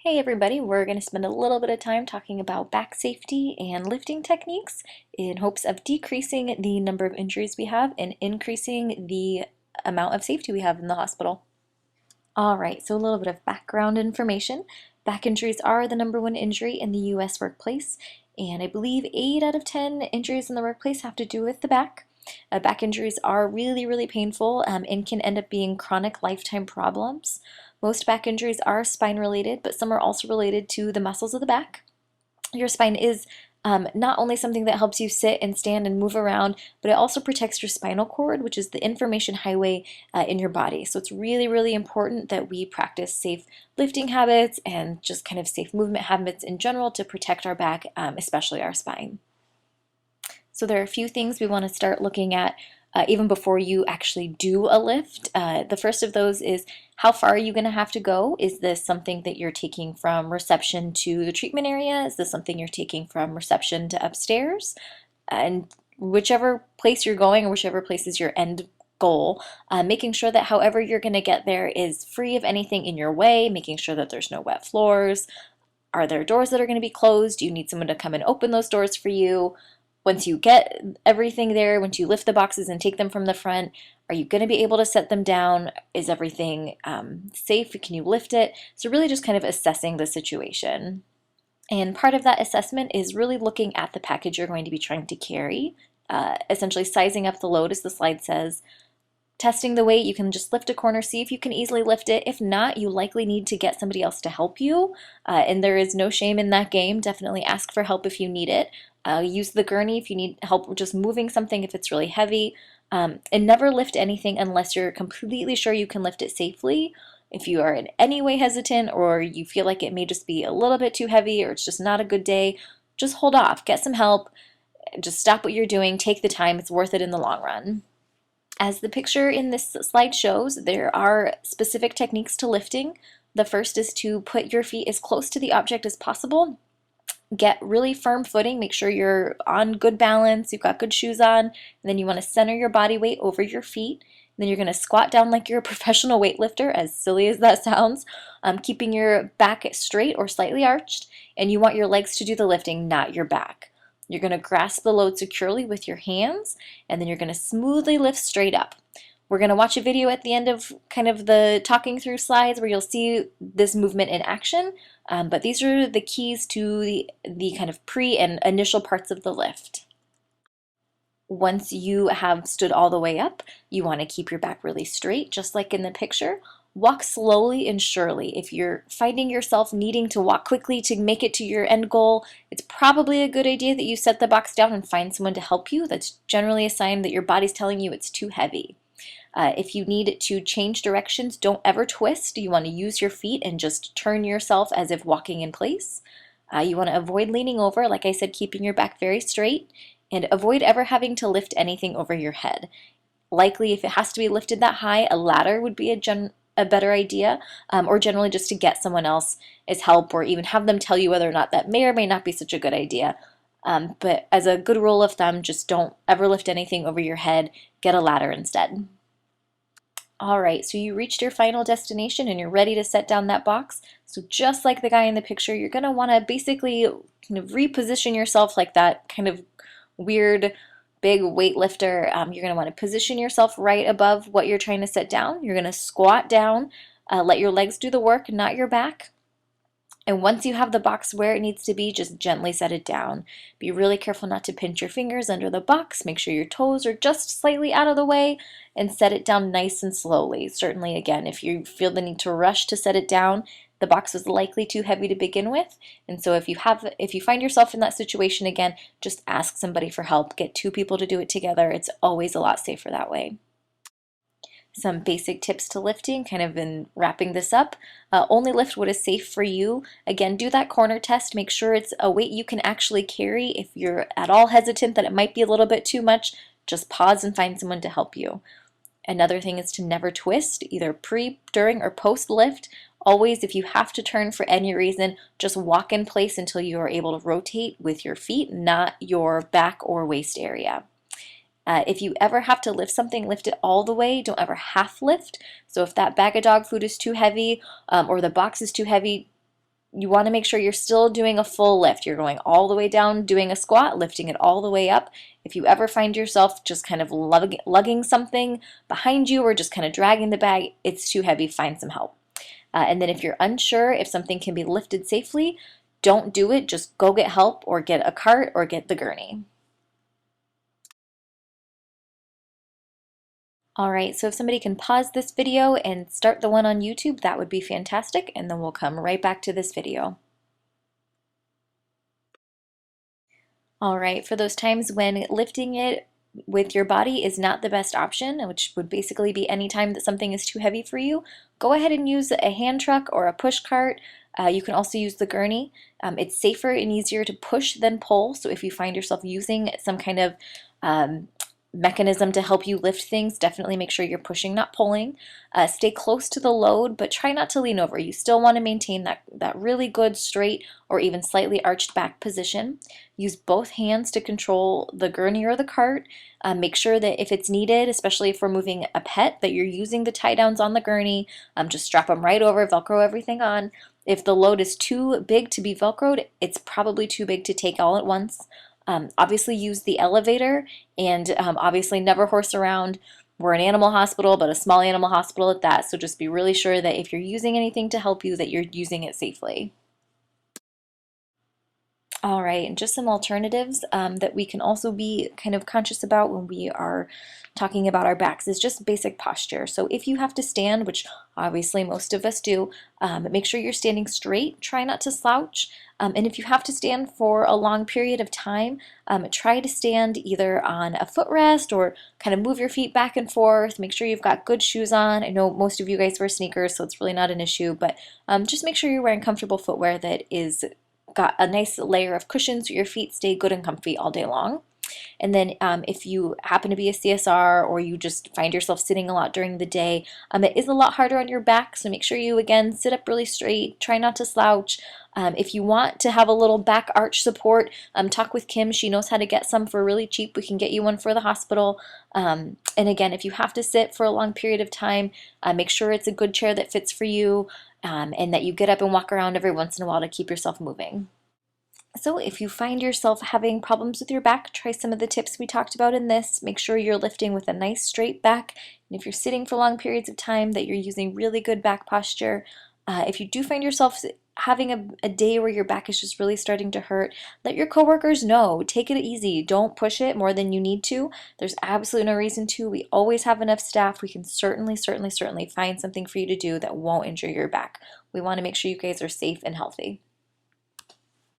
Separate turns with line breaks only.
Hey everybody, we're going to spend a little bit of time talking about back safety and lifting techniques in hopes of decreasing the number of injuries we have and increasing the amount of safety we have in the hospital. Alright, so a little bit of background information. Back injuries are the number one injury in the US workplace, and I believe 8 out of 10 injuries in the workplace have to do with the back. Back injuries are really, really painful and can end up being chronic lifetime problems. Most back injuries are spine related, but some are also related to the muscles of the back. Your spine is not only something that helps you sit and stand and move around, but it also protects your spinal cord, which is the information highway in your body. So it's really, really important that we practice safe lifting habits and just kind of safe movement habits in general to protect our back, especially our spine. So there are a few things we want to start looking at even before you actually do a lift. The first of those is how far are you going to have to go? Is this something that you're taking from reception to the treatment area? Is this something you're taking from reception to upstairs? And whichever place you're going or whichever place is your end goal, making sure that however you're going to get there is free of anything in your way, making sure that there's no wet floors. Are there doors that are going to be closed? Do you need someone to come and open those doors for you? Once you get everything there, once you lift the boxes and take them from the front, are you going to be able to set them down? Is everything safe? Can you lift it? So really just kind of assessing the situation. And part of that assessment is really looking at the package you're going to be trying to carry, essentially sizing up the load as the slide says, testing the weight. You can just lift a corner, see if you can easily lift it. If not, you likely need to get somebody else to help you, and there is no shame in that game. Definitely ask for help if you need it. Use the gurney if you need help just moving something if it's really heavy, and never lift anything unless you're completely sure you can lift it safely. If you are in any way hesitant or you feel like it may just be a little bit too heavy or it's just not a good day, just hold off, get some help, just stop what you're doing, take the time, it's worth it in the long run. As the picture in this slide shows, there are specific techniques to lifting. The first is to put your feet as close to the object as possible. Get really firm footing, make sure you're on good balance, you've got good shoes on, and then you want to center your body weight over your feet. And then you're going to squat down like you're a professional weightlifter, as silly as that sounds, keeping your back straight or slightly arched, and you want your legs to do the lifting, not your back. You're going to grasp the load securely with your hands, and then you're going to smoothly lift straight up. We're going to watch a video at the end of kind of the talking through slides where you'll see this movement in action, but these are the keys to the kind of pre and initial parts of the lift. Once you have stood all the way up, you want to keep your back really straight, just like in the picture. Walk slowly and surely. If you're finding yourself needing to walk quickly to make it to your end goal, it's probably a good idea that you set the box down and find someone to help you. That's generally a sign that your body's telling you it's too heavy. If you need to change directions, don't ever twist. You want to use your feet and just turn yourself as if walking in place. You want to avoid leaning over, like I said, keeping your back very straight, and avoid ever having to lift anything over your head. Likely, if it has to be lifted that high, a ladder would be a better idea, or generally just to get someone else as help, or even have them tell you whether or not that may or may not be such a good idea. But as a good rule of thumb, just don't ever lift anything over your head. Get a ladder instead. All right, so you reached your final destination and you're ready to set down that box. So just like the guy in the picture, you're going to want to basically kind of reposition yourself like that kind of weird big weightlifter. You're going to want to position yourself right above what you're trying to set down. You're going to squat down, let your legs do the work, not your back. And once you have the box where it needs to be, just gently set it down. Be really careful not to pinch your fingers under the box. Make sure your toes are just slightly out of the way and set it down nice and slowly. Certainly, again, if you feel the need to rush to set it down, the box was likely too heavy to begin with. And so if you find yourself in that situation again, just ask somebody for help. Get two people to do it together. It's always a lot safer that way. Some basic tips to lifting, kind of in wrapping this up. Only lift what is safe for you. Again, do that corner test. Make sure it's a weight you can actually carry. If you're at all hesitant that it might be a little bit too much, just pause and find someone to help you. Another thing is to never twist, either pre, during, or post lift. Always, if you have to turn for any reason, just walk in place until you are able to rotate with your feet, not your back or waist area. If you ever have to lift something, lift it all the way. Don't ever half lift. So if that bag of dog food is too heavy or the box is too heavy, you want to make sure you're still doing a full lift. You're going all the way down, doing a squat, lifting it all the way up. If you ever find yourself just kind of lugging something behind you or just kind of dragging the bag, it's too heavy, find some help. And then if you're unsure if something can be lifted safely, don't do it. Just go get help or get a cart or get the gurney. All right, so if somebody can pause this video and start the one on YouTube, that would be fantastic, and then we'll come right back to this video. All right, for those times when lifting it with your body is not the best option, which would basically be any time that something is too heavy for you, go ahead and use a hand truck or a push cart. You can also use the gurney. It's safer and easier to push than pull, so if you find yourself using some kind of mechanism to help you lift things, definitely make sure you're pushing, not pulling. Stay close to the load, but try not to lean over. You still want to maintain that really good straight or even slightly arched back position. Use both hands to control the gurney or the cart. Make sure that if it's needed, especially if we're moving a pet, that you're using the tie downs on the gurney. Just strap them right over, Velcro everything on. If the load is too big to be Velcroed, it's probably too big to take all at once. Obviously use the elevator, and obviously never horse around. We're an animal hospital, but a small animal hospital at that, so just be really sure that if you're using anything to help you, that you're using it safely. All right, and just some alternatives that we can also be kind of conscious about when we are talking about our backs is just basic posture. So if you have to stand, which obviously most of us do, make sure you're standing straight. Try not to slouch. And if you have to stand for a long period of time, try to stand either on a footrest or kind of move your feet back and forth. Make sure you've got good shoes on. I know most of you guys wear sneakers, so it's really not an issue, but just make sure you're wearing comfortable footwear that is got a nice layer of cushion so your feet stay good and comfy all day long. And then if you happen to be a CSR or you just find yourself sitting a lot during the day, it is a lot harder on your back, so make sure you, again, sit up really straight, try not to slouch. If you want to have a little back arch support, talk with Kim. She knows how to get some for really cheap. We can get you one for the hospital. And again, if you have to sit for a long period of time, make sure it's a good chair that fits for you, and that you get up and walk around every once in a while to keep yourself moving. So if you find yourself having problems with your back, try some of the tips we talked about in this. Make sure you're lifting with a nice straight back. And if you're sitting for long periods of time, that you're using really good back posture. If you do find yourself having a day where your back is just really starting to hurt, let your coworkers know. Take it easy. Don't push it more than you need to. There's absolutely no reason to. We always have enough staff. We can certainly find something for you to do that won't injure your back. We want to make sure you guys are safe and healthy.